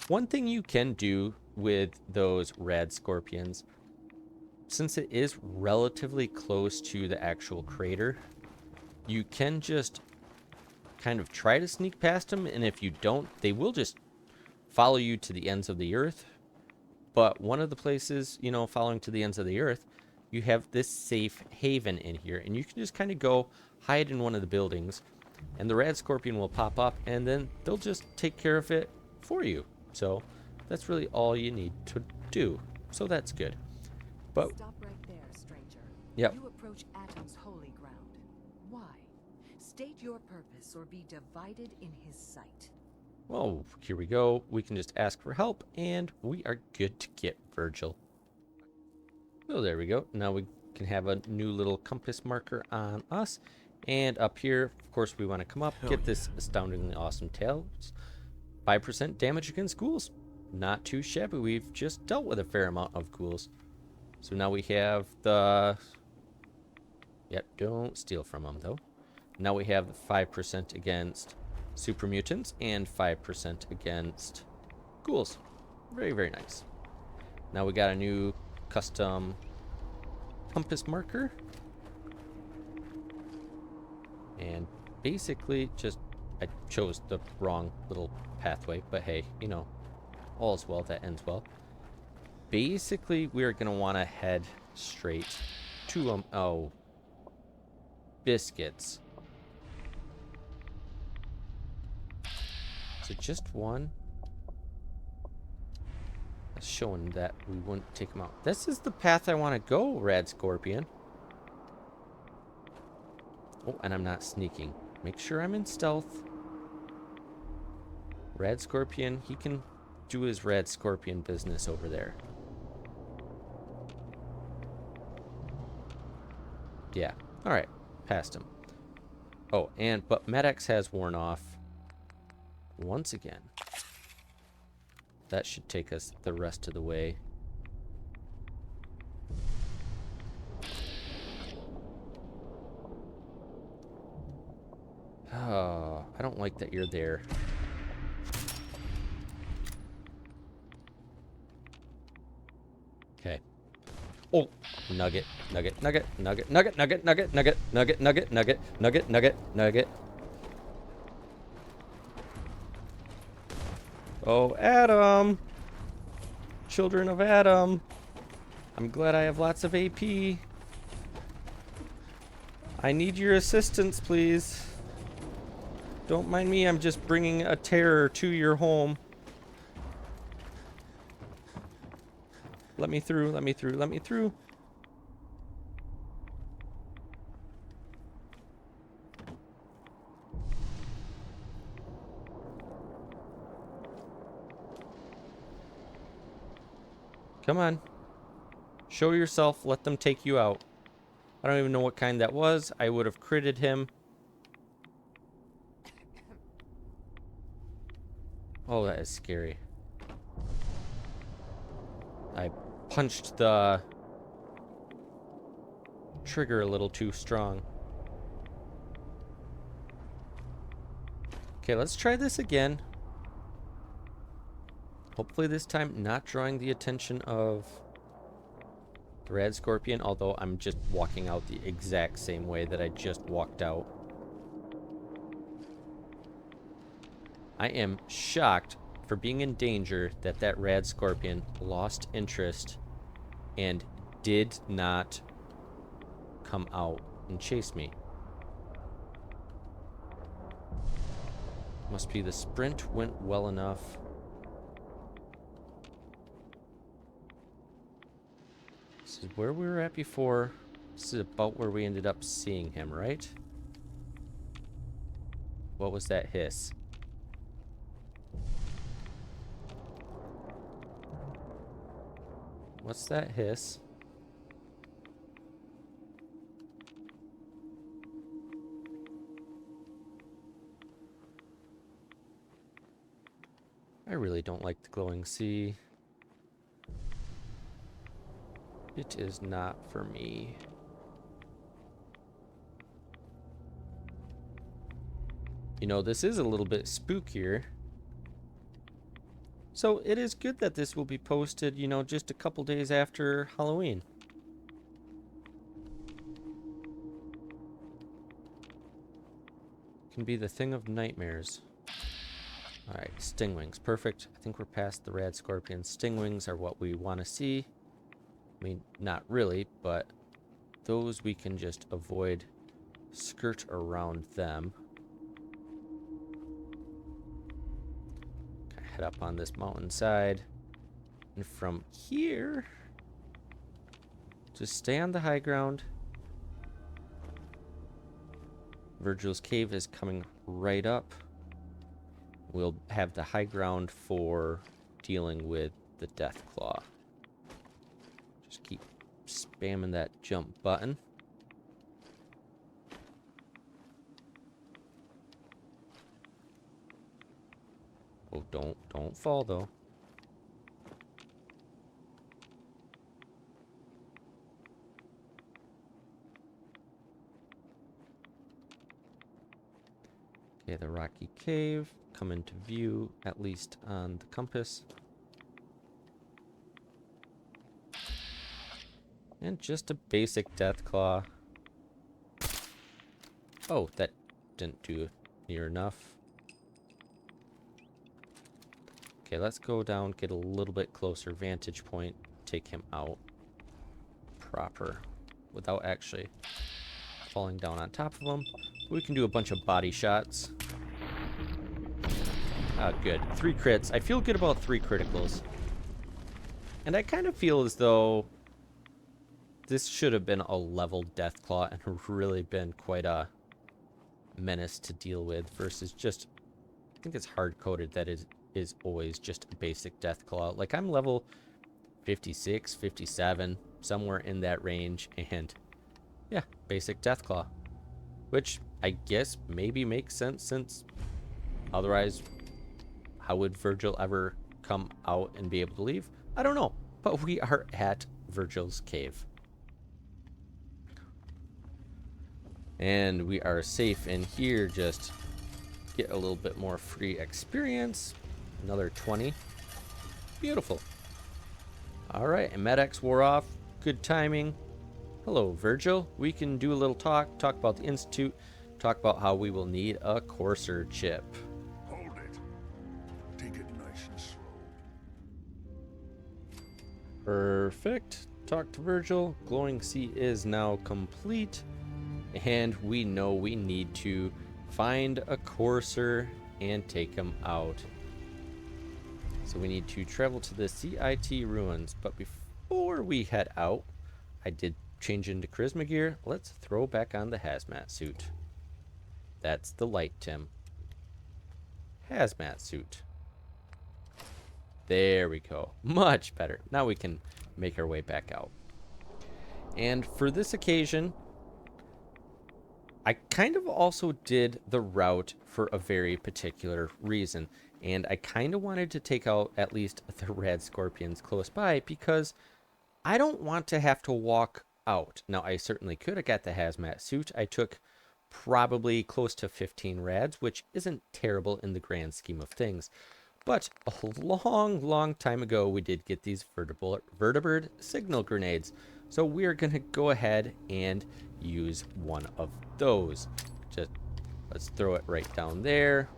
One thing you can do with those rad scorpions, since it is relatively close to the actual crater, you can just kind of try to sneak past them, and if you don't, they will just follow you to the ends of the earth. But one of the places, you know, following to the ends of the earth, you have this safe haven in here, and you can just kind of go hide in one of the buildings, and the rad scorpion will pop up, and then they'll just take care of it for you. So that's really all you need to do. So that's good. But stop right there, stranger. Yep. You approach Atom's holy ground. Why? State your purpose or be divided in his sight. well, here we go. We can just ask for help, and we are good to get Virgil. Oh, there we go. Now we can have a new little compass marker on us. And up here, of course, we want to come up, get this astoundingly awesome tails. 5% damage against ghouls. Not too shabby. We've just dealt with a fair amount of ghouls. So now we have the... Yep, don't steal from them, though. Now we have 5% against super mutants and 5% against ghouls. Very, very nice. Now we got a new custom compass marker. And basically just... I chose the wrong little pathway, but hey, you know, all's well that ends well. Basically, we're going to want to head straight to oh, biscuits. So just one. That's showing that we wouldn't take him out. This is the path I want to go, Rad Scorpion. Oh, and I'm not sneaking. Make sure I'm in stealth. Rad Scorpion, he can do his Rad Scorpion business over there. Yeah. Alright. Past him. Oh, but Med-X has worn off once again. That should take us the rest of the way. Oh, I don't like that you're there. Okay. Oh, nugget, nugget, nugget, nugget, nugget, nugget, nugget, nugget, nugget, nugget, nugget, nugget, nugget, nugget. Oh, Adam. Children of Adam. I'm glad I have lots of AP. I need your assistance, please. Don't mind me, I'm just bringing a terror to your home. Let me through, let me through, let me through. Come on. Show yourself, let them take you out. I don't even know what kind that was. I would have critted him. Oh, that is scary. I punched the trigger a little too strong. Okay, let's try this again. Hopefully this time not drawing the attention of the Rad Scorpion, although I'm just walking out the exact same way that I just walked out. I am shocked for being in danger that that Rad Scorpion lost interest and did not come out and chase me. Must be the sprint went well enough. This is where we were at before. This is about where we ended up seeing him, right? What was that hiss? What's that hiss? I really don't like the glowing sea. It is not for me. You know, this is a little bit spookier. So it is good that this will be posted, you know, just a couple days after Halloween. Can be the thing of nightmares. Alright, stingwings. Perfect. I think we're past the Rad Scorpion. Stingwings are what we want to see. I mean, not really, but those we can just avoid, skirt around them. Head up on this mountainside. And from here, just stay on the high ground. Virgil's cave is coming right up. We'll have the high ground for dealing with the death claw. Just keep spamming that jump button. Oh, don't fall though. Okay, the rocky cave come into view, at least on the compass. And just a basic death claw. Oh, that didn't do near enough. Okay, let's go down, get a little bit closer vantage point, take him out proper without actually falling down on top of him. We can do a bunch of body shots. Ah, good. 3 crits. I feel good about 3 criticals. And I kind of feel as though this should have been a level Deathclaw and really been quite a menace to deal with versus just, I think it's hard-coded that it is always just a basic Deathclaw. Like, I'm level 56, 57, somewhere in that range, and yeah, basic Deathclaw. Which I guess maybe makes sense, since otherwise, how would Virgil ever come out and be able to leave? I don't know, but we are at Virgil's cave. And we are safe in here, just get a little bit more free experience. Another 20. Beautiful. All right, and MedX wore off. Good timing. Hello, Virgil. We can do a little talk about the Institute, talk about how we will need a courser chip. Hold it. Take it nice and slow. Perfect. Talk to Virgil. Glowing Sea is now complete. And we know we need to find a courser and take him out. So we need to travel to the CIT ruins. But before we head out, I did change into charisma gear. Let's throw back on the hazmat suit. That's the light, Tim. Hazmat suit. There we go. Much better. Now we can make our way back out. And for this occasion, I kind of also did the route for a very particular reason. And I kind of wanted to take out at least the red scorpions close by because I don't want to have to walk out. Now, I certainly could. I got the hazmat suit. I took probably close to 15 rads, which isn't terrible in the grand scheme of things. But a long time ago, we did get these vertibird signal grenades. So we're going to go ahead and use one of those. Just let's throw it right down there.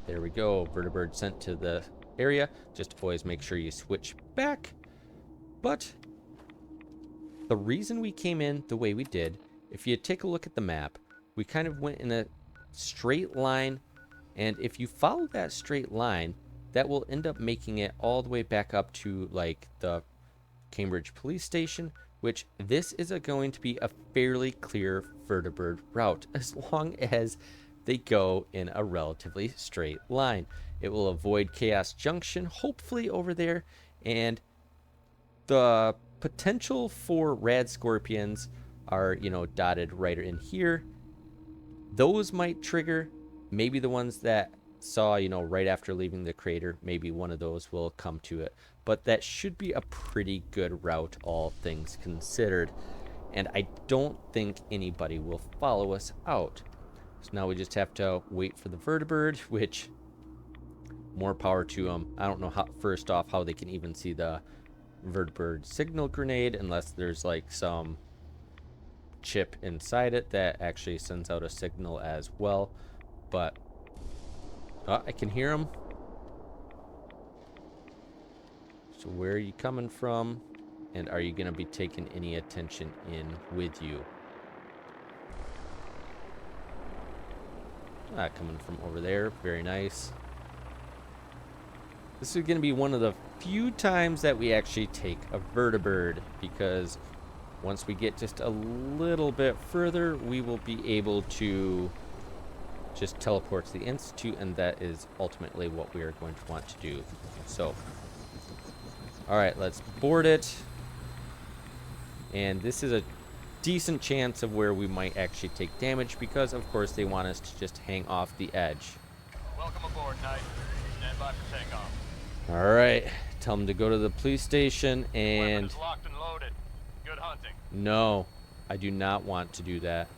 There we go. Vertibird sent to the area. Just always make sure you switch back. But the reason we came in the way we did, if you take a look at the map, we kind of went in a straight line. And if you follow that straight line, that will end up making it all the way back up to like the Cambridge police station, which this is going to be a fairly clear vertibird route as long as they go in a relatively straight line. It will avoid Chaos Junction, hopefully over there, and the potential for rad scorpions are, you know, dotted right in here. Those might trigger. Maybe the ones that saw, you know, right after leaving the crater, maybe one of those will come to it. But that should be a pretty good route, all things considered. And I don't think anybody will follow us out. So now we just have to wait for the vertibird, which, more power to them. I don't know how, first off, how they can even see the vertibird signal grenade unless there's like some chip inside it that actually sends out a signal as well. But I can hear them. So where are you coming from? And are you going to be taking any attention in with you? Coming from over there. Very nice. This is going to be one of the few times that we actually take a vertibird, because once we get just a little bit further, we will be able to just teleport to the Institute, and that is ultimately what we are going to want to do. So, alright, let's board it. And this is a decent chance of where we might actually take damage, because of course they want us to just hang off the edge. Welcome aboard, Knight. Stand by for takeoff. Alright, tell them to go to the police station and... Weapon is locked and loaded. Good hunting. No, I do not want to do that.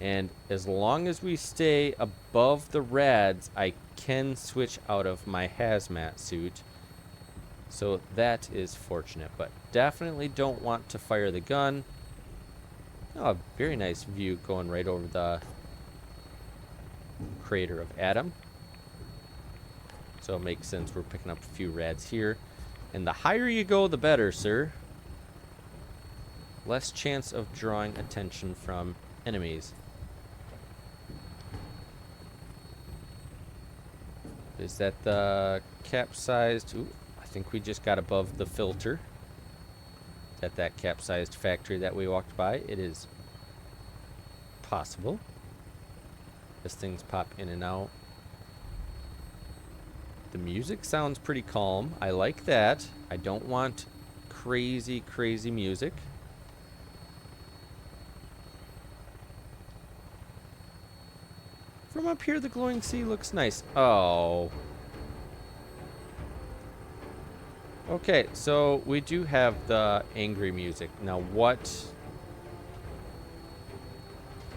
And as long as we stay above the rads, I can switch out of my hazmat suit. So that is fortunate, but definitely don't want to fire the gun. Oh, very nice view going right over the crater of Adam. So it makes sense we're picking up a few rads here. And the higher you go, the better, sir. Less chance of drawing attention from enemies. Is that the capsized? Ooh, I think we just got above the filter. Is that that capsized factory that we walked by? It is possible. As things pop in and out. The music sounds pretty calm. I like that. I don't want crazy, crazy music. From up here, the glowing sea looks nice. Oh. Okay, so we do have the angry music. Now, what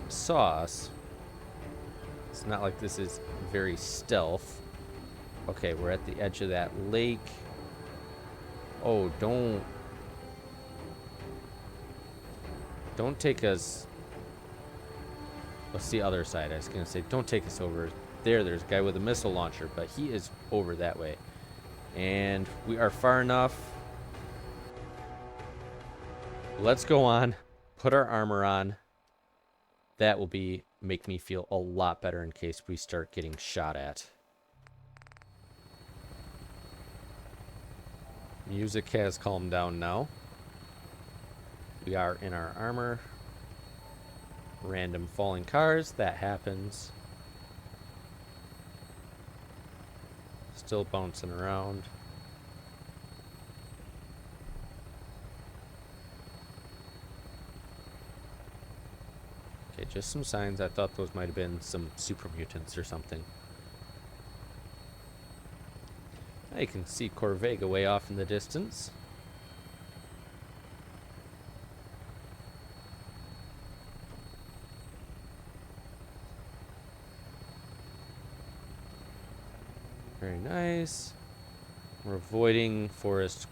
sauce? It's not like this is very stealth. Okay, we're at the edge of that lake. Oh, don't take us... What's the other side? I was going to say, don't take us over there. There's a guy with a missile launcher, but he is over that way. And we are far enough. Let's go on. Put our armor on. That will make me feel a lot better in case we start getting shot at. Music has calmed down now. We are in our armor. Random falling cars, that happens. Still bouncing around. just some signs. I thought those might have been some super mutants or something. Now you can see Corvega way off in the distance. Very nice. We're avoiding Forest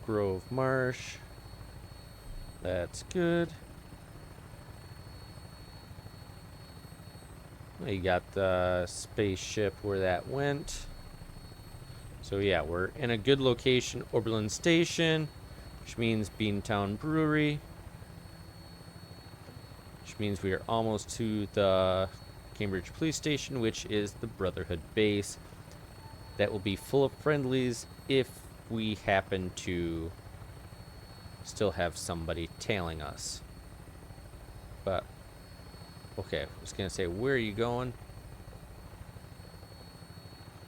Grove Marsh. That's good. You got the spaceship where that went. So yeah, we're in a good location. Oberlin Station, which means Beantown Brewery. Which means we are almost to the Cambridge Police Station, which is the Brotherhood base. That will be full of friendlies if we happen to still have somebody tailing us. But, okay, I was going to say, where are you going?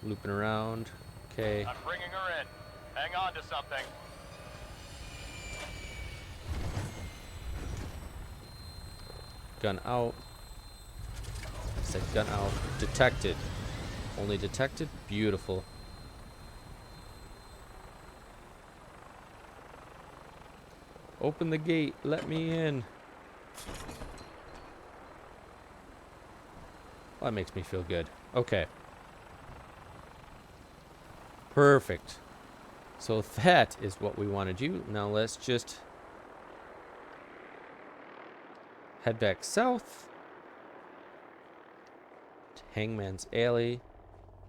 Looping around. Okay. I'm bringing her in. Hang on to something. Gun out. I said gun out. Detected. Only detected? Beautiful. Open the gate. Let me in. Well, that makes me feel good. Okay. Perfect. So that is what we want to do. Now let's just head back south to Hangman's Alley.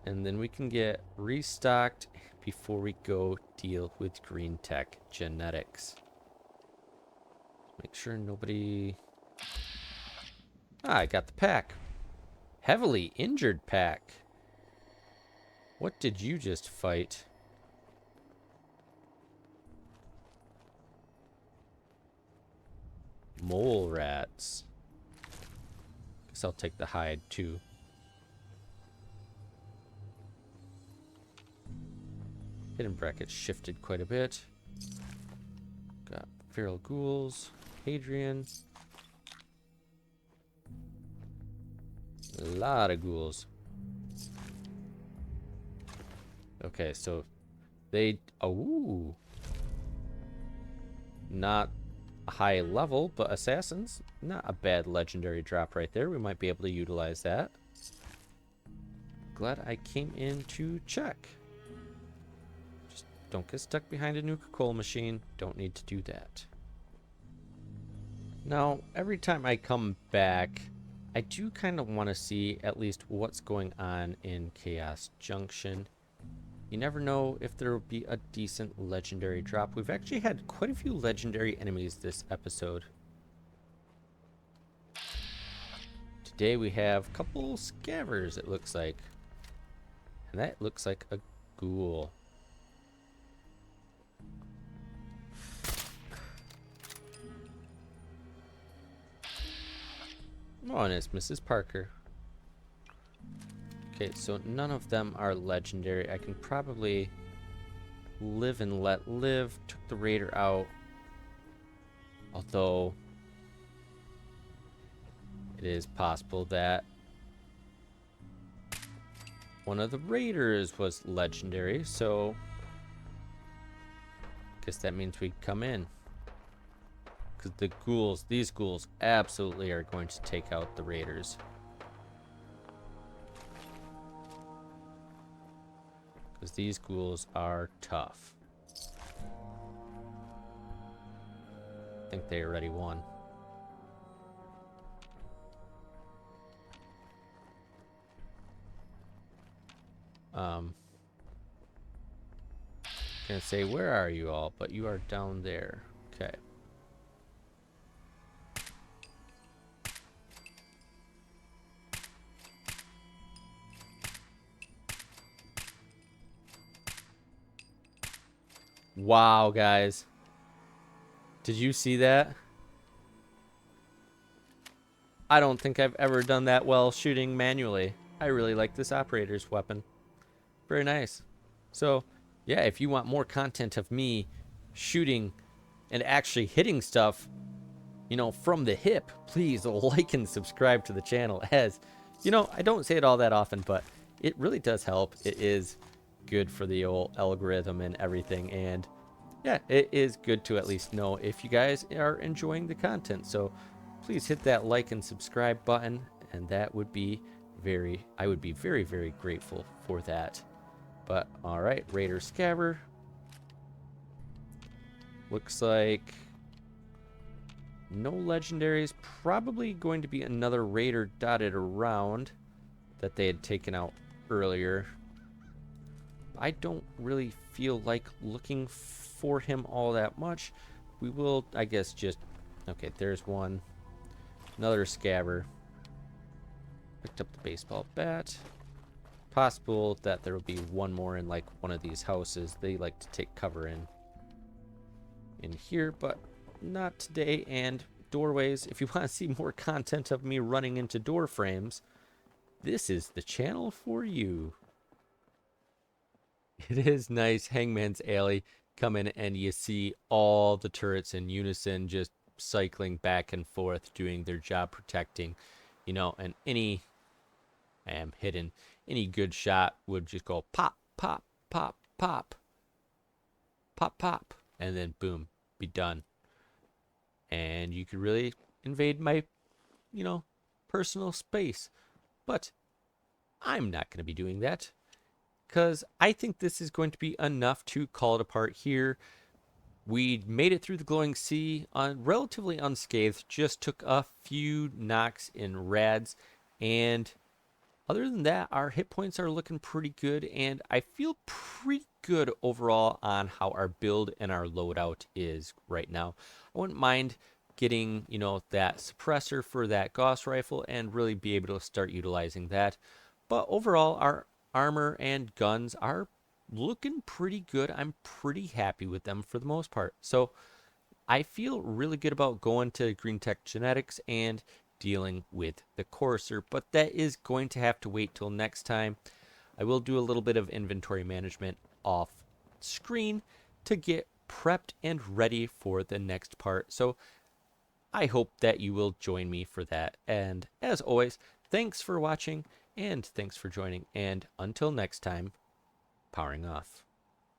And then we can get restocked before we go deal with Green Tech Genetics. Make sure nobody... Ah, I got the pack. Heavily injured pack. What did you just fight? Mole rats. Guess I'll take the hide too. Hidden brackets shifted quite a bit. Got feral ghouls. Hadrian. A lot of ghouls. Okay, so they... Oh. Not a high level, but assassins. Not a bad legendary drop right there. We might be able to utilize that. Glad I came in to check. Just don't get stuck behind a Nuka-Cola machine. Don't need to do that. Now, every time I come back, I do kind of want to see at least what's going on in Chaos Junction. You never know if there will be a decent legendary drop. We've actually had quite a few legendary enemies this episode. Today we have a couple scavers, it looks like. And that looks like a ghoul. Oh, and it's Mrs. Parker. Okay, so none of them are legendary. I can probably live and let live. Took the raider out. Although it is possible that one of the raiders was legendary, so I guess that means we come in. Because the ghouls, these ghouls absolutely are going to take out the raiders. Because these ghouls are tough. I think they already won. Gonna say, where are you all? But you are down there. Okay. Wow, guys. Did you see that? I don't think I've ever done that well shooting manually. I really like this operator's weapon. Very nice. So, yeah, if you want more content of me shooting and actually hitting stuff, from the hip, please like and subscribe to the channel. As I don't say it all that often, but it really does help. It is good for the old algorithm and everything. And yeah, it is good to at least know if you guys are enjoying the content. So please hit that like and subscribe button, and that would be I would be very, very grateful for that. But all right, Raider Scabber. Looks like no legendaries. Probably going to be another Raider dotted around that they had taken out earlier. I don't really feel like looking for him all that much. We will, I guess, just... Okay, there's one. Another Scabber. Picked up the baseball bat. Possible that there will be one more in like one of these houses. They like to take cover in here, but not today. And doorways, if you want to see more content of me running into door frames, this is the channel for you. It is nice. Hangman's Alley. Come in and you see all the turrets in unison just cycling back and forth, doing their job protecting, and any good shot would just go pop, pop, pop, pop, pop, pop, and then boom, be done. And you could really invade my, personal space. But I'm not going to be doing that, because I think this is going to be enough to call it apart here. We made it through the glowing sea relatively unscathed, just took a few knocks in rads, and other than that, our hit points are looking pretty good, and I feel pretty good overall on how our build and our loadout is right now. I wouldn't mind getting, that suppressor for that Gauss rifle and really be able to start utilizing that. But overall, our armor and guns are looking pretty good. I'm pretty happy with them for the most part. So I feel really good about going to Green Tech Genetics and dealing with the Courser, but that is going to have to wait till next time. I will do a little bit of inventory management off screen to get prepped and ready for the next part. So I hope that you will join me for that. And as always, thanks for watching and thanks for joining. And until next time, powering off.